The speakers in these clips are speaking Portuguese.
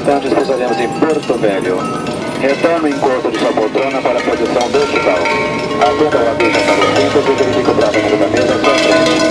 instantes pousaremos em Porto Velho. Retome o encontro de sua poltrona para a posição vertical. Atenda ao aviso para os cintos e verifique o prato número da mesa à sua frente.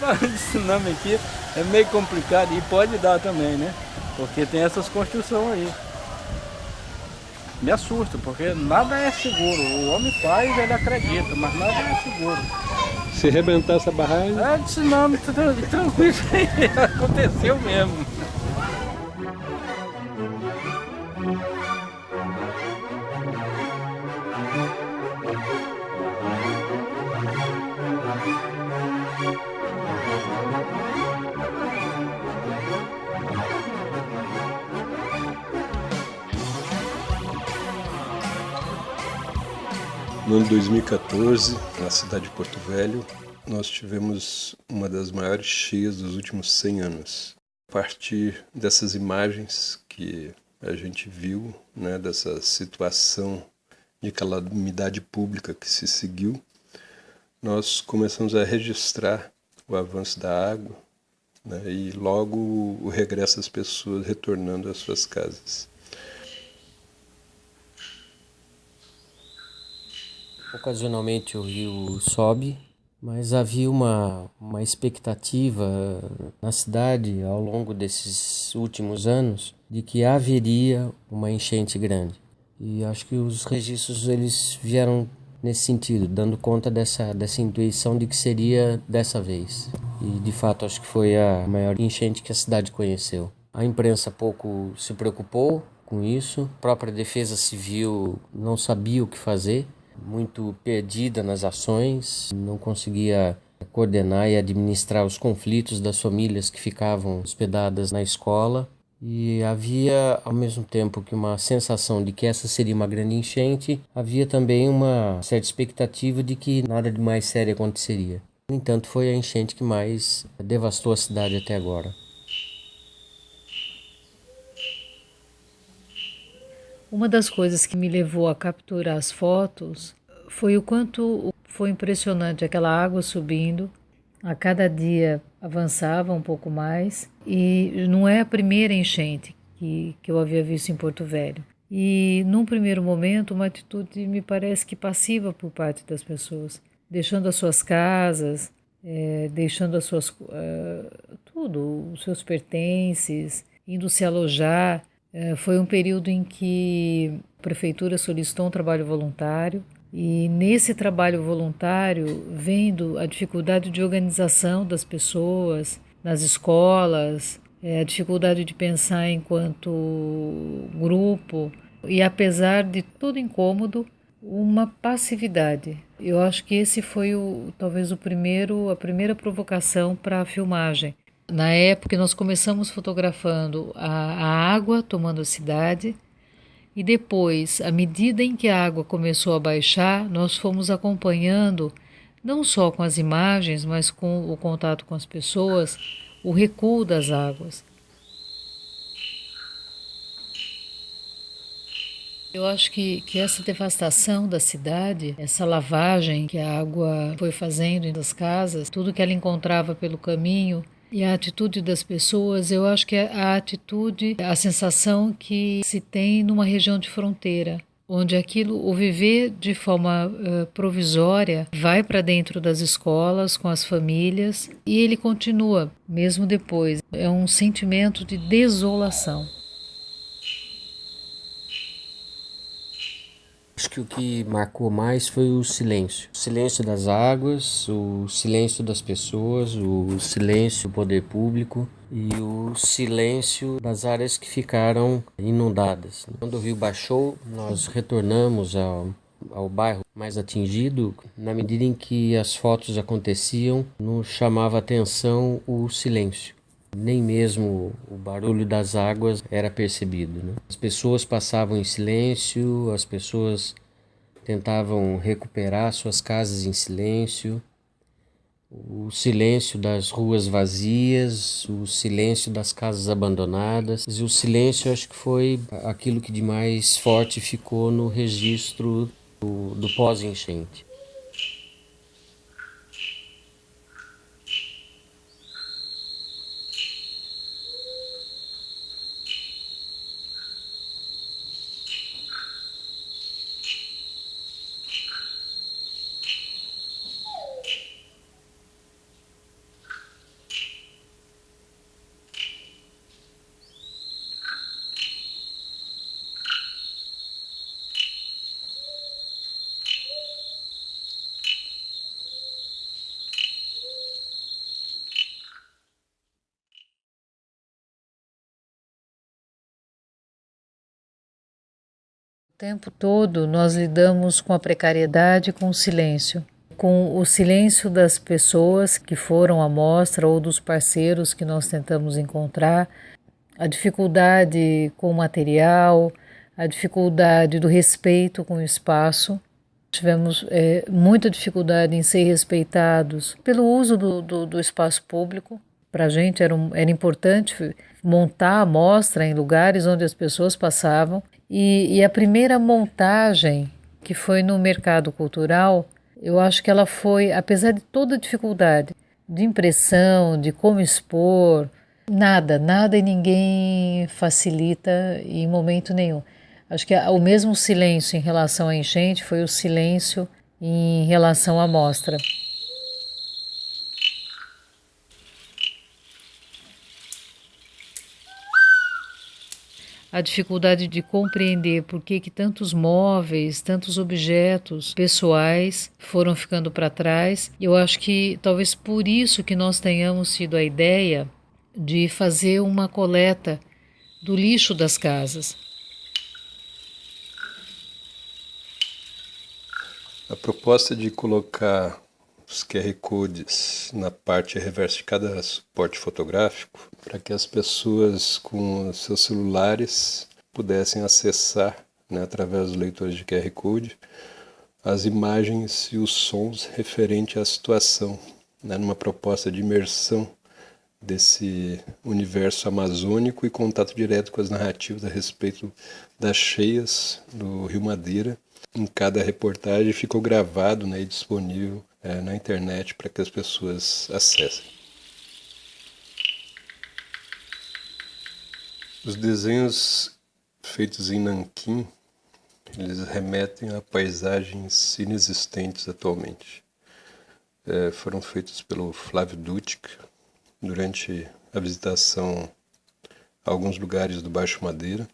O tsunami aqui é meio complicado e pode dar também, né? Porque tem essas construções aí. Me assusta, porque nada é seguro. O homem faz, ele acredita, mas nada é seguro. Se arrebentar essa barragem... É tsunami, tranquilo, aconteceu mesmo. No ano de 2014, na cidade de Porto Velho, nós tivemos uma das maiores cheias dos últimos 100 anos. A partir dessas imagens que a gente viu, né, dessa situação de calamidade pública que se seguiu, nós começamos a registrar o avanço da água, né, e logo o regresso das pessoas retornando às suas casas. Ocasionalmente o rio sobe, mas havia uma expectativa na cidade ao longo desses últimos anos de que haveria uma enchente grande. E acho que os registros eles vieram nesse sentido, dando conta dessa intuição de que seria dessa vez. E de fato acho que foi a maior enchente que a cidade conheceu. A imprensa pouco se preocupou com isso, a própria Defesa Civil não sabia o que fazer, muito perdida nas ações, não conseguia coordenar e administrar os conflitos das famílias que ficavam hospedadas na escola. E havia, ao mesmo tempo que uma sensação de que essa seria uma grande enchente, havia também uma certa expectativa de que nada de mais sério aconteceria. No entanto, foi a enchente que mais devastou a cidade até agora. Uma das coisas que me levou a capturar as fotos foi o quanto foi impressionante aquela água subindo. A cada dia avançava um pouco mais e não é a primeira enchente que eu havia visto em Porto Velho. E num primeiro momento uma atitude me parece que passiva por parte das pessoas, deixando as suas casas, deixando as suas tudo, os seus pertences, indo se alojar. Foi um período em que a prefeitura solicitou um trabalho voluntário e nesse trabalho voluntário, vendo a dificuldade de organização das pessoas nas escolas, a dificuldade de pensar enquanto grupo e apesar de todo incômodo, uma passividade. Eu acho que esse foi talvez a primeira provocação para a filmagem. Na época nós começamos fotografando a água tomando a cidade e depois, à medida em que a água começou a baixar, nós fomos acompanhando, não só com as imagens, mas com o contato com as pessoas, o recuo das águas. Eu acho que essa devastação da cidade, essa lavagem que a água foi fazendo das casas, tudo que ela encontrava pelo caminho, e a atitude das pessoas, eu acho que é a sensação que se tem numa região de fronteira, onde o viver de forma provisória vai para dentro das escolas, com as famílias, e ele continua, mesmo depois. É um sentimento de desolação. Acho que o que marcou mais foi o silêncio. O silêncio das águas, o silêncio das pessoas, o silêncio do poder público e o silêncio das áreas que ficaram inundadas. Quando o rio baixou, nós retornamos ao bairro mais atingido. Na medida em que as fotos aconteciam, nos chamava a atenção o silêncio. Nem mesmo o barulho das águas era percebido, né? As pessoas passavam em silêncio, as pessoas tentavam recuperar suas casas em silêncio, o silêncio das ruas vazias, o silêncio das casas abandonadas. E o silêncio, acho que foi aquilo que de mais forte ficou no registro do pós-enchente. O tempo todo nós lidamos com a precariedade, com o silêncio das pessoas que foram à mostra ou dos parceiros que nós tentamos encontrar, a dificuldade com o material, a dificuldade do respeito com o espaço. Tivemos muita dificuldade em ser respeitados pelo uso do espaço público. Para a gente era importante montar a mostra em lugares onde as pessoas passavam. E a primeira montagem, que foi no Mercado Cultural, eu acho que ela foi, apesar de toda a dificuldade de impressão, de como expor, nada e ninguém facilita em momento nenhum. Acho que o mesmo silêncio em relação à enchente foi o silêncio em relação à mostra. A dificuldade de compreender por que tantos móveis, tantos objetos pessoais foram ficando para trás. Eu acho que talvez por isso que nós tenhamos tido a ideia de fazer uma coleta do lixo das casas. A proposta de colocar os QR Codes na parte reversa de cada suporte fotográfico para que as pessoas com seus celulares pudessem acessar, né, através dos leitores de QR Code, as imagens e os sons referentes à situação, né, numa proposta de imersão desse universo amazônico e contato direto com as narrativas a respeito das cheias do Rio Madeira. Em cada reportagem ficou gravado, né, e disponível na internet para que as pessoas acessem. Os desenhos feitos em nanquim, eles remetem a paisagens inexistentes atualmente. Foram feitos pelo Flávio Dutic durante a visitação a alguns lugares do Baixo Madeira,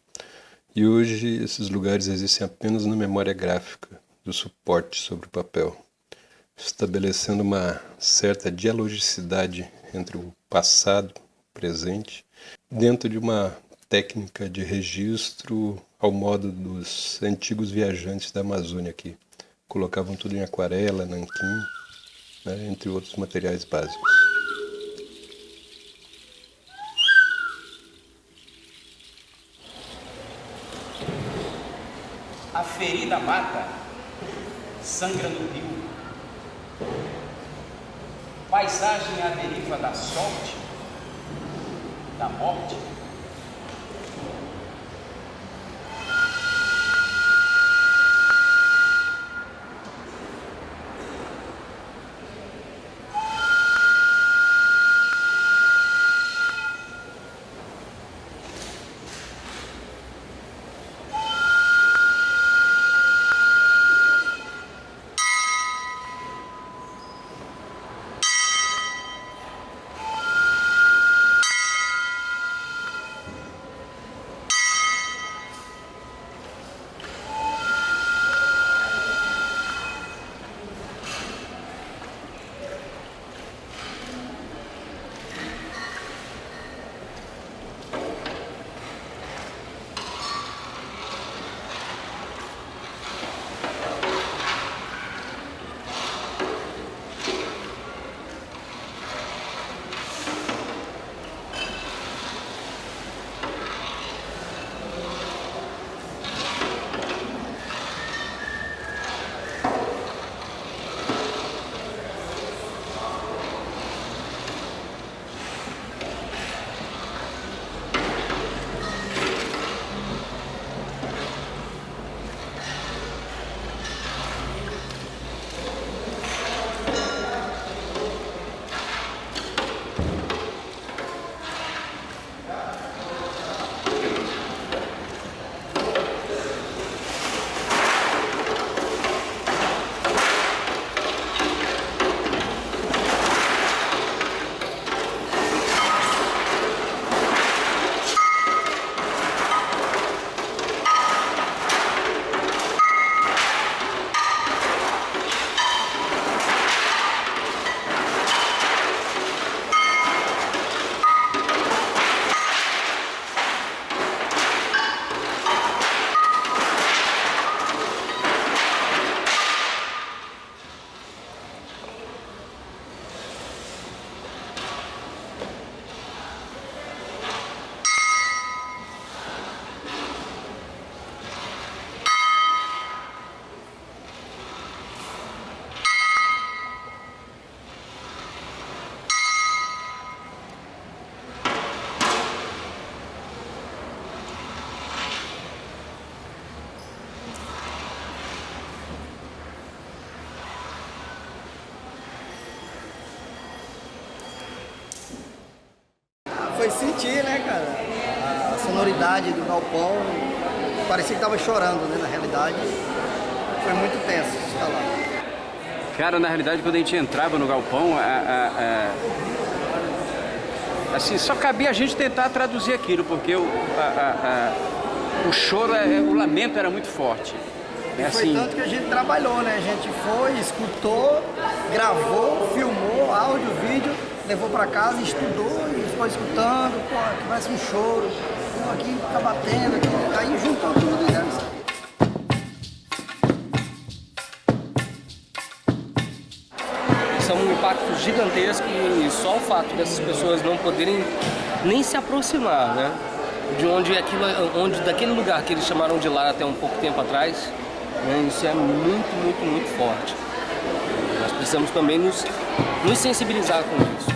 e hoje esses lugares existem apenas na memória gráfica do suporte sobre o papel, estabelecendo uma certa dialogicidade entre o passado e o presente, dentro de uma técnica de registro ao modo dos antigos viajantes da Amazônia, que colocavam tudo em aquarela, nanquim, né, entre outros materiais básicos. A ferida mata, sangra no rio. Paisagem à deriva da sorte, da morte. sentir, né, cara, a sonoridade do galpão, parecia que tava chorando, né, na realidade, foi muito tenso estar lá. Cara, na realidade, quando a gente entrava no galpão, assim, só cabia a gente tentar traduzir aquilo, porque o choro, o lamento era muito forte. E foi tanto que a gente trabalhou, né? A gente foi, escutou, gravou, filmou, áudio, vídeo, levou pra casa, estudou e ficou escutando, pô, aqui parece um choro, pô, aqui tá batendo, aqui, aí juntou tudo e deu isso. São um impacto gigantesco e só o fato dessas pessoas não poderem nem se aproximar, né? De onde daquele lugar que eles chamaram de lar até um pouco tempo atrás, né? Isso é muito, muito, muito forte. Nós precisamos também nos sensibilizar com isso.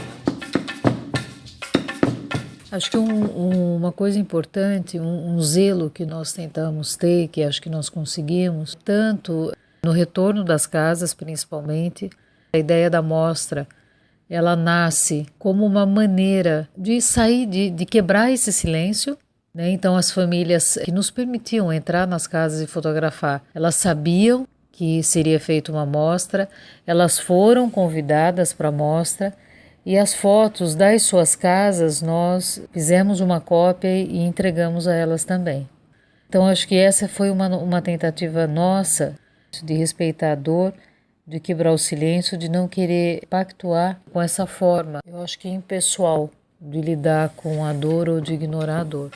Acho que uma coisa importante, um zelo que nós tentamos ter, que acho que nós conseguimos, tanto no retorno das casas principalmente, a ideia da mostra, ela nasce como uma maneira de sair, de quebrar esse silêncio, né? Então as famílias que nos permitiam entrar nas casas e fotografar, elas sabiam que seria feita uma mostra, elas foram convidadas para a mostra e as fotos das suas casas nós fizemos uma cópia e entregamos a elas também. Então acho que essa foi uma tentativa nossa de respeitar a dor, de quebrar o silêncio, de não querer pactuar com essa forma, eu acho que impessoal, de lidar com a dor ou de ignorar a dor.